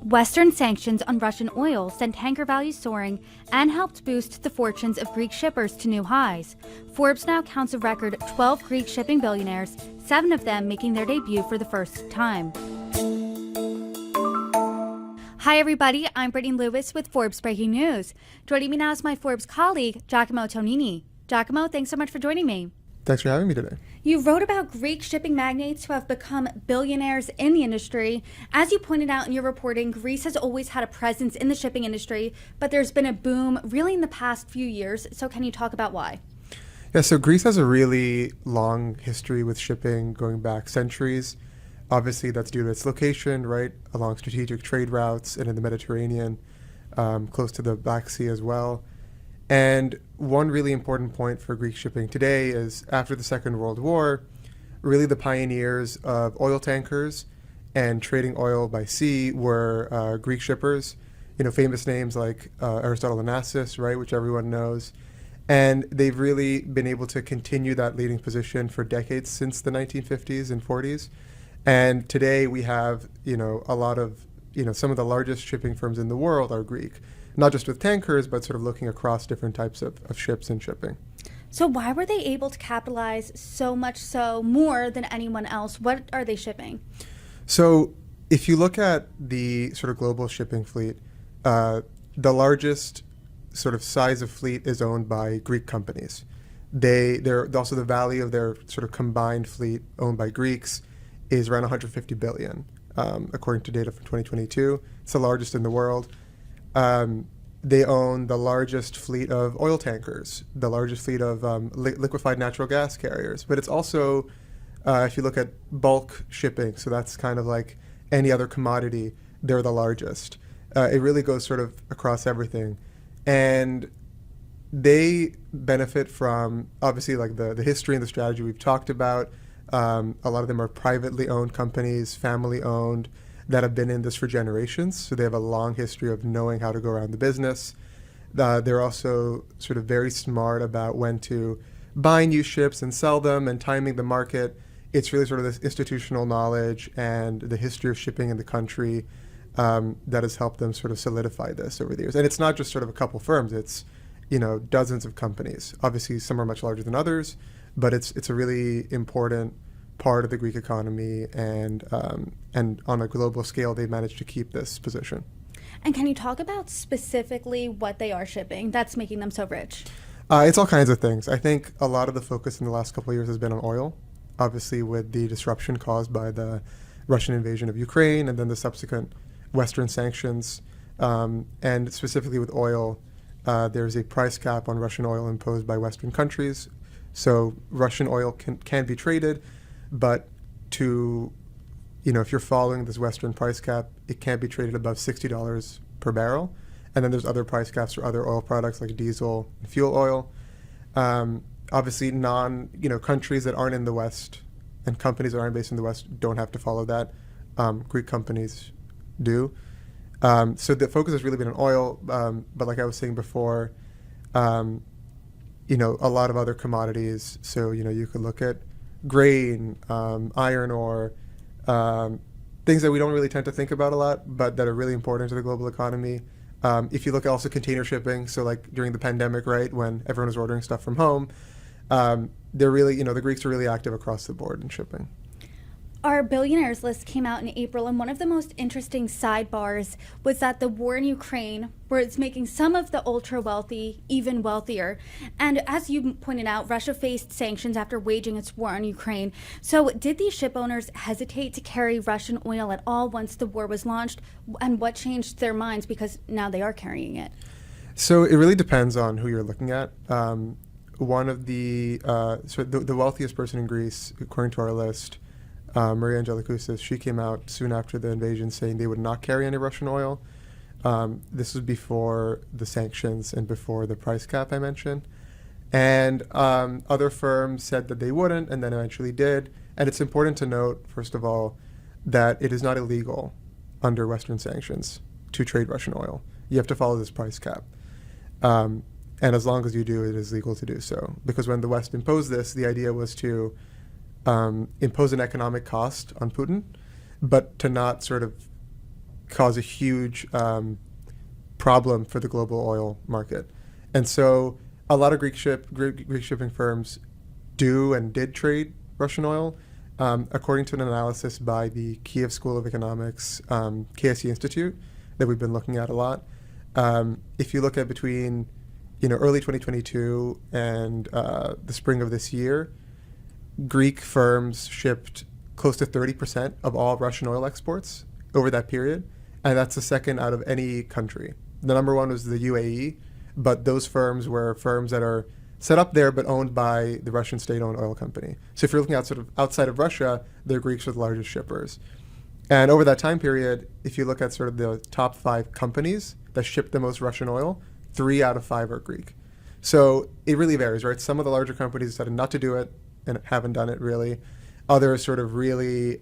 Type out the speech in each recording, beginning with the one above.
Western sanctions on Russian oil sent tanker values soaring and helped boost the fortunes of Greek shippers to new highs. Forbes now counts a record 12 Greek shipping billionaires, 7 of them making their debut for the first time. Hi everybody, I'm Brittany Lewis with Forbes Breaking News. Joining me now is my Forbes colleague, Giacomo Tonini. Giacomo, thanks so much for joining me. Thanks for having me today. You wrote about Greek shipping magnates who have become billionaires in the industry. As you pointed out in your reporting, Greece has always had a presence in the shipping industry, but there's been a boom really in the past few years. So can you talk about why? Yeah, so Greece has a really long history with shipping going back centuries. Obviously, that's due to its location, right, along strategic trade routes and in the Mediterranean, close to the Black Sea as well. And one really important point for Greek shipping today is after the Second World War, really the pioneers of oil tankers and trading oil by sea were Greek shippers. You know, famous names like Aristotle and Onassis, right, which everyone knows. And they've really been able to continue that leading position for decades since the 1950s and 40s. And today we have, a lot of, some of the largest shipping firms in the world are Greek. Not just with tankers, but sort of looking across different types of ships and shipping. So why were they able to capitalize so much so more than anyone else? What are they shipping? So if you look at the sort of global shipping fleet, the largest sort of size of fleet is owned by Greek companies. They're also the value of their sort of combined fleet owned by Greeks is around 150 billion, according to data from 2022. It's the largest in the world. They own the largest fleet of oil tankers, the largest fleet of liquefied natural gas carriers. But it's also, if you look at bulk shipping, so that's kind of like any other commodity, they're the largest. It really goes sort of across everything. And they benefit from, obviously, like the history and the strategy we've talked about. A lot of them are privately owned companies, family owned, that have been in this for generations. So they have a long history of knowing how to go around the business. They're also sort of very smart about when to buy new ships and sell them and timing the market. It's really sort of this institutional knowledge and the history of shipping in the country that has helped them sort of solidify this over the years. And it's not just sort of a couple firms, it's, dozens of companies. Obviously, some are much larger than others, but it's a really important part of the Greek economy, and on a global scale, they've managed to keep this position. And can you talk about specifically what they are shipping that's making them so rich? It's all kinds of things. I think a lot of the focus in the last couple of years has been on oil, obviously with the disruption caused by the Russian invasion of Ukraine and then the subsequent Western sanctions. And specifically with oil, there's a price cap on Russian oil imposed by Western countries. So Russian oil can be traded, but if you're following this Western price cap, it can't be traded above $60 per barrel. And then there's other price caps for other oil products like diesel and fuel oil. Obviously, countries that aren't in the West and companies that aren't based in the West don't have to follow that. Greek companies do. So the focus has really been on oil, but like I was saying before, a lot of other commodities. So, you could look at grain, iron ore, things that we don't really tend to think about a lot, but that are really important to the global economy. If you look at also container shipping, so like during the pandemic, right, when everyone was ordering stuff from home, they're really, the Greeks are really active across the board in shipping. Our billionaires list came out in April, and one of the most interesting sidebars was that the war in Ukraine was making some of the ultra-wealthy even wealthier. And as you pointed out, Russia faced sanctions after waging its war on Ukraine. So did these ship owners hesitate to carry Russian oil at all once the war was launched? And what changed their minds, because now they are carrying it? So it really depends on who you're looking at. One of the wealthiest person in Greece, according to our list, Maria Angelikousis, she came out soon after the invasion saying they would not carry any Russian oil. This was before the sanctions and before the price cap I mentioned. And other firms said that they wouldn't and then eventually did. And it's important to note, first of all, that it is not illegal under Western sanctions to trade Russian oil. You have to follow this price cap. And as long as you do, it is legal to do so. Because when the West imposed this, the idea was to impose an economic cost on Putin, but to not sort of cause a huge problem for the global oil market. And so a lot of Greek shipping firms do and did trade Russian oil. According to an analysis by the Kiev School of Economics, KSE Institute, that we've been looking at a lot, if you look at between early 2022 and the spring of this year, Greek firms shipped close to 30% of all Russian oil exports over that period, and that's the second out of any country. The number one was the UAE, but those firms were firms that are set up there but owned by the Russian state-owned oil company. So if you're looking outside of Russia, the Greeks are the largest shippers. And over that time period, if you look at sort of the top 5 companies that ship the most Russian oil, 3 out of 5 are Greek. So it really varies, right? Some of the larger companies decided not to do it and haven't done it really. Others sort of really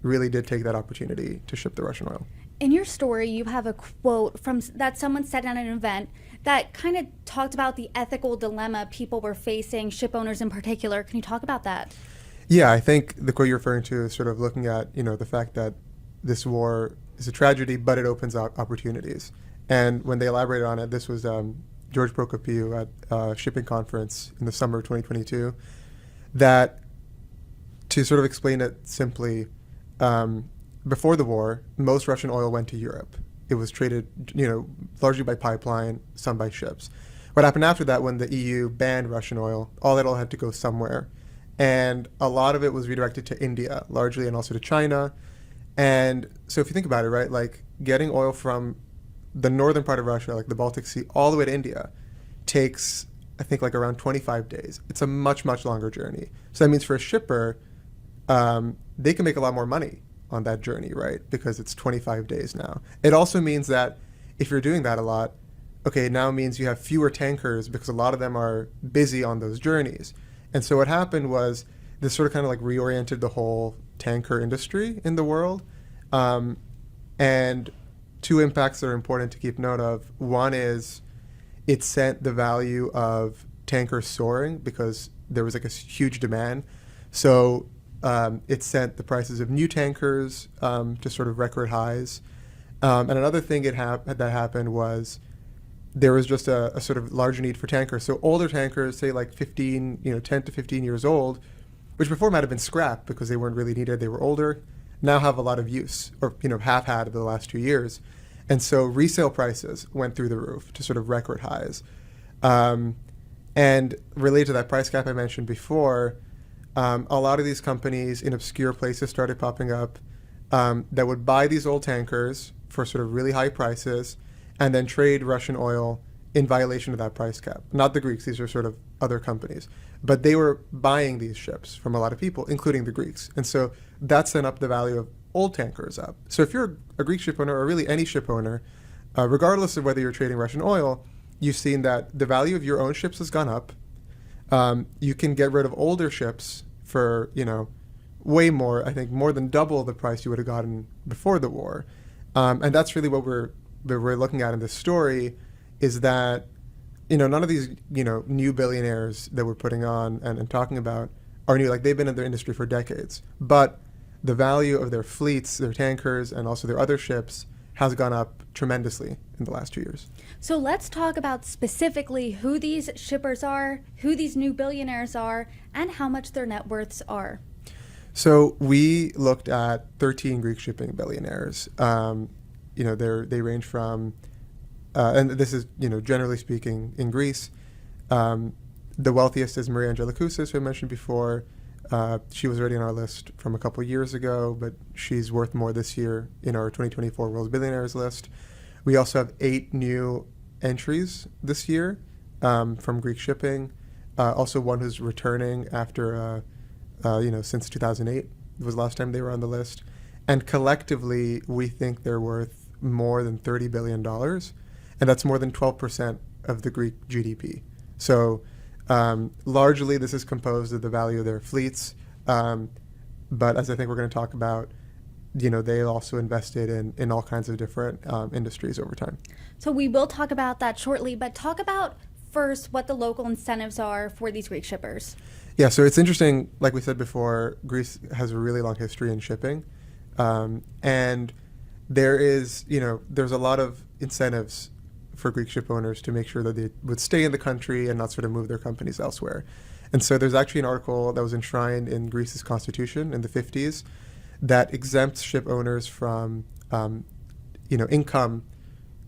did take that opportunity to ship the Russian oil. In your story, you have a quote that someone said at an event that kind of talked about the ethical dilemma people were facing, ship owners in particular. Can you talk about that? Yeah, I think the quote you're referring to is sort of looking at, the fact that this war is a tragedy, but it opens up opportunities. And when they elaborated on it, this was George Prokopiou at a shipping conference in the summer of 2022, that to sort of explain it simply, before the war, most Russian oil went to Europe. It was traded, largely by pipeline, some by ships. What happened after that, when the EU banned Russian oil, all that oil had to go somewhere. And a lot of it was redirected to India, largely, and also to China. And so if you think about it, right, like getting oil from the northern part of Russia, like the Baltic Sea, all the way to India takes, I think, like around 25 days. It's a much, much longer journey. So that means for a shipper, they can make a lot more money on that journey, right? Because it's 25 days now. It also means that if you're doing that a lot, okay, it now means you have fewer tankers because a lot of them are busy on those journeys. And so what happened was this sort of kind of like reoriented the whole tanker industry in the world. And 2 impacts that are important to keep note of. One is it sent the value of tankers soaring because there was like a huge demand. So it sent the prices of new tankers to sort of record highs. And another thing that happened was there was just a sort of larger need for tankers. So older tankers, say like 10 to 15 years old, which before might have been scrapped because they weren't really needed, they were older, now have a lot of use, or have had over the last 2 years. And so resale prices went through the roof to sort of record highs. And related to that price cap I mentioned before, a lot of these companies in obscure places started popping up that would buy these old tankers for sort of really high prices and then trade Russian oil in violation of that price cap. Not the Greeks, these are sort of other companies. But they were buying these ships from a lot of people, including the Greeks. And so that sent up the value of old tankers up. So if you're a Greek ship owner, or really any ship owner, regardless of whether you're trading Russian oil, you've seen that the value of your own ships has gone up. You can get rid of older ships for, way more, I think more than double the price you would have gotten before the war. And that's really what we're looking at in this story, is that, none of these, new billionaires that we're putting on and talking about are new. Like, they've been in their industry for decades. But the value of their fleets, their tankers, and also their other ships has gone up tremendously in the last 2 years. So let's talk about specifically who these shippers are, who these new billionaires are, and how much their net worths are. So we looked at 13 Greek shipping billionaires. They range from, and this is, generally speaking, in Greece. The wealthiest is Maria Angelikousis, who I mentioned before. She was already on our list from a couple years ago, but she's worth more this year in our 2024 World's Billionaires list. We also have 8 new entries this year from Greek shipping. Also one who's returning after, since 2008 was the last time they were on the list. And collectively, we think they're worth more than $30 billion. And that's more than 12% of the Greek GDP. So largely, this is composed of the value of their fleets. But as I think we're going to talk about, they also invested in all kinds of different industries over time. So we will talk about that shortly, but talk about first what the local incentives are for these Greek shippers. Yeah, so it's interesting, like we said before, Greece has a really long history in shipping. And there is, there's a lot of incentives for Greek ship owners to make sure that they would stay in the country and not sort of move their companies elsewhere. And so there's actually an article that was enshrined in Greece's constitution in the 50s that exempts ship owners from, income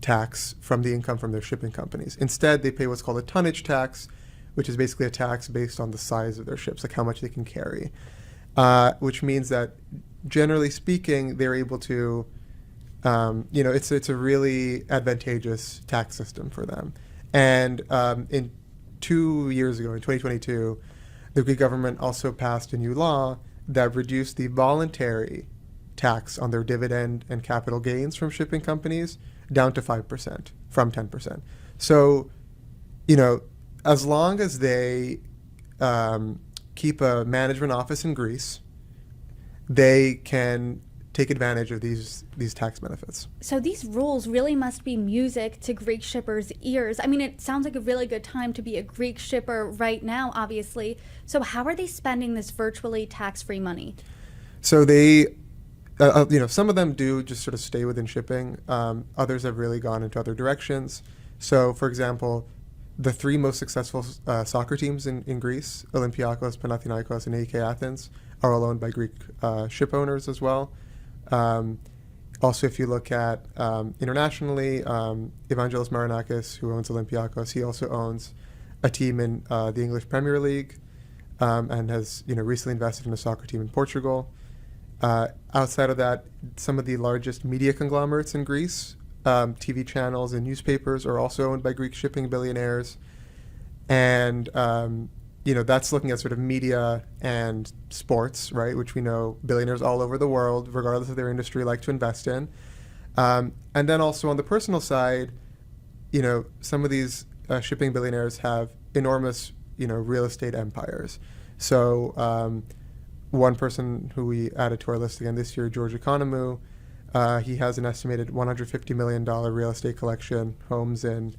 tax from the income from their shipping companies. Instead, they pay what's called a tonnage tax, which is basically a tax based on the size of their ships, like how much they can carry, which means that generally speaking, they're able to, it's a really advantageous tax system for them. And in 2 years ago, in 2022, the Greek government also passed a new law that reduced the voluntary tax on their dividend and capital gains from shipping companies down to 5% from 10%. So, as long as they keep a management office in Greece, they can take advantage of these tax benefits. So these rules really must be music to Greek shippers' ears. I mean, it sounds like a really good time to be a Greek shipper right now, obviously. So how are they spending this virtually tax-free money? So they, some of them do just sort of stay within shipping. Others have really gone into other directions. So, for example, the three most successful soccer teams in Greece, Olympiacos, Panathinaikos, and AEK Athens, are all owned by Greek ship owners as well. Also, if you look at internationally, Evangelos Marinakis, who owns Olympiacos, he also owns a team in the English Premier League and has recently invested in a soccer team in Portugal. Outside of that, some of the largest media conglomerates in Greece, TV channels and newspapers, are also owned by Greek shipping billionaires. And that's looking at sort of media and sports, right, which we know billionaires all over the world, regardless of their industry, like to invest in. And then also on the personal side, some of these shipping billionaires have enormous, real estate empires. So one person who we added to our list again this year, George Economou, he has an estimated $150 million real estate collection, homes in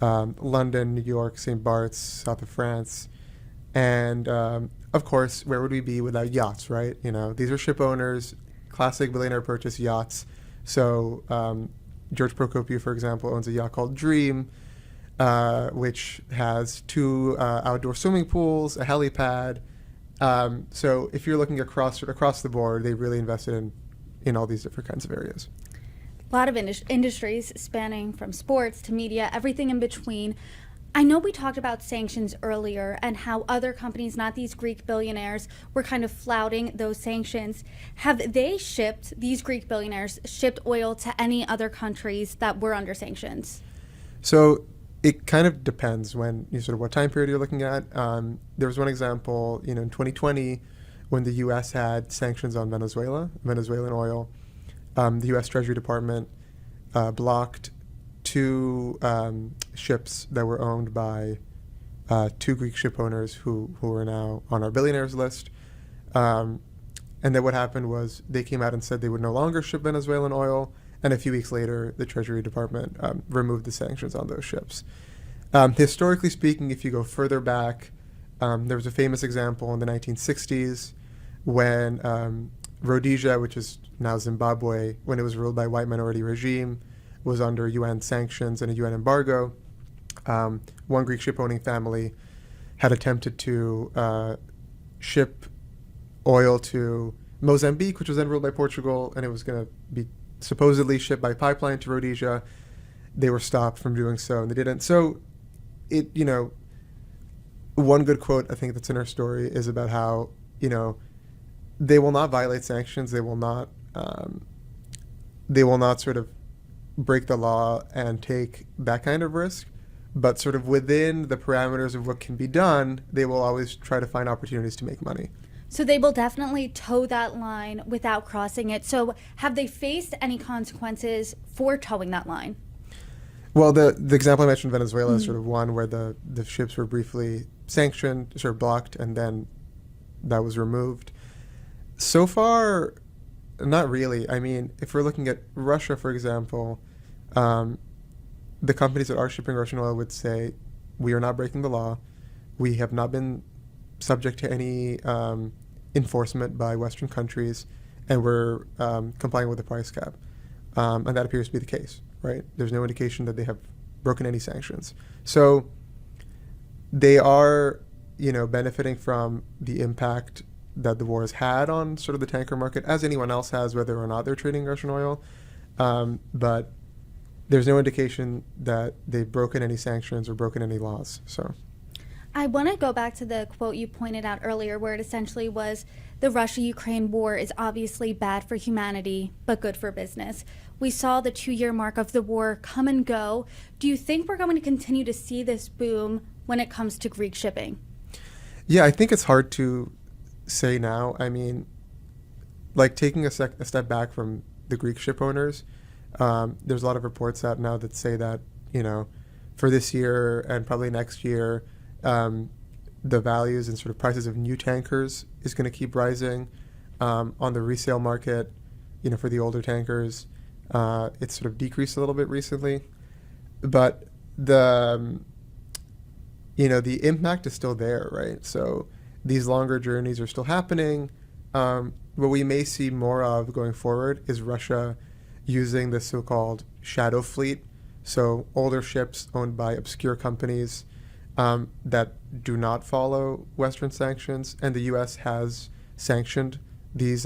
London, New York, St. Bart's, south of France. And of course, where would we be without yachts, right? These are ship owners, classic billionaire purchase yachts. So George Prokopiou, for example, owns a yacht called Dream, which has 2 outdoor swimming pools, a helipad. So if you're looking across the board, they really invested in all these different kinds of areas. A lot of industries spanning from sports to media, everything in between. I know we talked about sanctions earlier and how other companies, not these Greek billionaires, were kind of flouting those sanctions. Have these Greek billionaires shipped oil to any other countries that were under sanctions? So it kind of depends when sort of what time period you're looking at. There was one example, in 2020, when the U.S. had sanctions on Venezuelan oil. The U.S. Treasury Department blocked 2 ships that were owned by 2 Greek ship owners who are now on our billionaires list. And then what happened was they came out and said they would no longer ship Venezuelan oil. And a few weeks later, the Treasury Department removed the sanctions on those ships. Historically speaking, if you go further back, there was a famous example in the 1960s when Rhodesia, which is now Zimbabwe, when it was ruled by a white minority regime, was under UN sanctions and a UN embargo. One Greek ship-owning family had attempted to ship oil to Mozambique, which was then ruled by Portugal, and it was going to be supposedly shipped by pipeline to Rhodesia. They were stopped from doing so, and they didn't. So, one good quote I think that's in our story is about how, they will not violate sanctions. They will not sort of break the law and take that kind of risk, but sort of within the parameters of what can be done, they will always try to find opportunities to make money. So they will definitely toe that line without crossing it. So have they faced any consequences for towing that line? Well, the example I mentioned, Venezuela, is sort of one where the ships were briefly sanctioned, sort of blocked, and then that was removed. So far, not really. I mean, if we're looking at Russia, for example, the companies that are shipping Russian oil would say, we are not breaking the law. We have not been subject to any enforcement by Western countries, and we're complying with the price cap. and that appears to be the case, right? There's no indication that they have broken any sanctions. So they are, benefiting from the impact that the war has had on sort of the tanker market, as anyone else has, whether or not they're trading Russian oil. But there's no indication that they've broken any sanctions or broken any laws. So I want to go back to the quote you pointed out earlier, where it essentially was the Russia-Ukraine war is obviously bad for humanity, but good for business. We saw the 2-year mark of the war come and go. Do you think we're going to continue to see this boom when it comes to Greek shipping? yeah, I think it's hard to say now. I mean, like taking a step back from the Greek ship owners, there's a lot of reports out now that say that, for this year and probably next year, the values and sort of prices of new tankers is going to keep rising. On the resale market, for the older tankers, it's sort of decreased a little bit recently. But the impact is still there, right? So these longer journeys are still happening. What we may see more of going forward is Russia using the so-called shadow fleet, so older ships owned by obscure companies that do not follow Western sanctions, and the U.S. has sanctioned these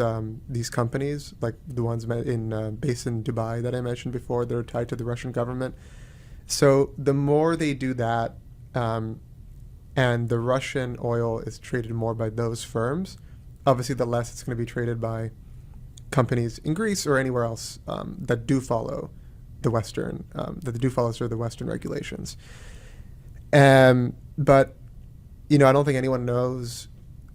companies, like the ones based in Dubai that I mentioned before, that are tied to the Russian government. So the more they do that, and the Russian oil is traded more by those firms, obviously the less it's going to be traded by companies in Greece or anywhere else that do follow the Western, sort of the Western regulations. But, I don't think anyone knows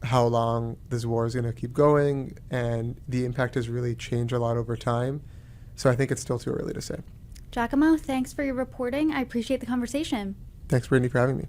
how long this war is going to keep going, and the impact has really changed a lot over time. So I think it's still too early to say. Giacomo, thanks for your reporting. I appreciate the conversation. Thanks, Brittany, for having me.